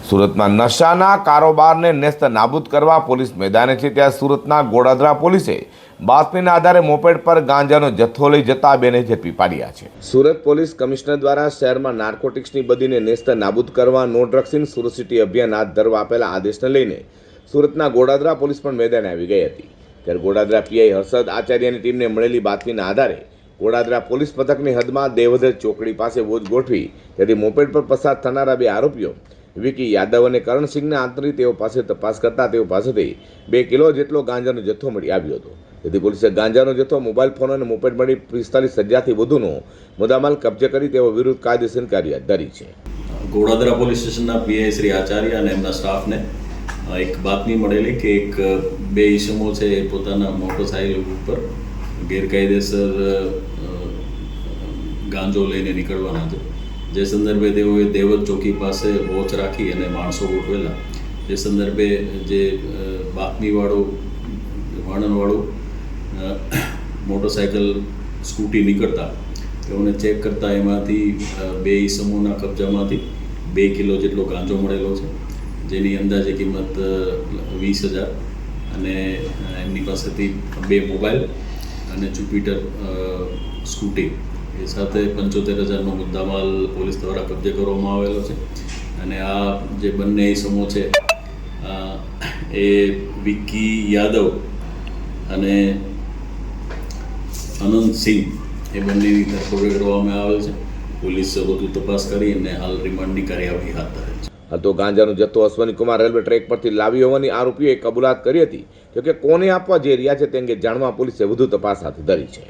સુરતમાં નશાના કારોબારને નેસ્ત નાબૂદ કરવા પોલીસ મેદાને છે, ત્યાં સુરતના ગોડાદરા પોલીસે બાતમીના આધારે મોપેડ પર ગાંજાનો જથ્થો લઈ જતા બેને ઝડપી પાડ્યા છે। સુરત પોલીસ કમિશનર દ્વારા શહેરમાં નાર્કોટિક્સની બદીને નેસ્ત નાબૂદ કરવા નો ડ્રગ્સ ઇન સુરત સિટી અભિયાન હાથ ધરવા આપેલા આદેશને લઈને સુરતના ગોડાદરા પોલીસ પણ મેદાને આવી ગઈ હતી। ત્યારે ગોડાદરા પીઆઈ હર્ષદ આચાર્યની ટીમને મળેલી બાતમીના આધારે ગોડાદરા પોલીસ મથકની હદમાં દેવધર ચોકડી પાસે વોચ ગોઠવી તેથી મોપેડ પર પસાર થનારા બે આરોપીઓ વિકી યાદવ અને કરણસિંહના આંતરી તેઓ પાસે તપાસ કરતા તેઓ પાસેથી 2 કિલો જેટલો ગાંજાનો જથ્થો મળી આવ્યો હતો। તેથી પોલીસે ગાંજાનો જથ્થો, મોબાઈલ ફોન અને મોપેડ મળી 45,000થી વધુનો મુદ્દામાલ કબજે કરી તેઓ વિરુદ્ધ કાયદેસર કાર્યવાહી ધરી છે। ગોડાદરા પોલીસ સ્ટેશનના પીઆઈ શ્રી આચાર્ય અને એમના સ્ટાફને એક બાતમી મળેલી કે એક બે ઈસમો છે એ પોતાના મોટરસાઇકલ ઉપર ગેરકાયદેસર ગાંજો લઈને નીકળવાના હતા। જે સંદર્ભે તેઓએ દેવત ચોકી પાસે વોચ રાખી અને માણસો ગોઠવેલા। એ સંદર્ભે જે બાતમીવાળું વર્ણનવાળું મોટરસાઇકલ સ્કૂટી નીકળતા તેઓને ચેક કરતાં એમાંથી બે ઈસમોના કબજામાંથી 2 કિલો જેટલો ગાંજો મળેલો છે, જેની અંદાજે કિંમત 20,000 અને એમની પાસેથી 2 મોબાઈલ અને જુપિટર સ્કૂટી એ સાથે 75,000નો મુદ્દામાલ પોલીસ દ્વારા કબજે કરવામાં આવેલો છે। અને આ જે બંને ઈસમો છે એ વિકી યાદવ અને અનંતસિંહ એ બંનેની ધરપકડ કરવામાં આવેલ છે। પોલીસ વધુ તપાસ કરી અને હાલ રિમાન્ડની કાર્યવાહી હાથ ધરેલ છે। તો ગાંજાનો જથ્થો અશ્વની કુમાર રેલવે ટ્રેક પરથી લાવી હોવાની આરોપીઓએ કબૂલાત કરી હતી, જોકે કોને આપવા જઈ રહ્યા છે તે અંગે જાણવા પોલીસે વધુ તપાસ હાથ ધરી છે।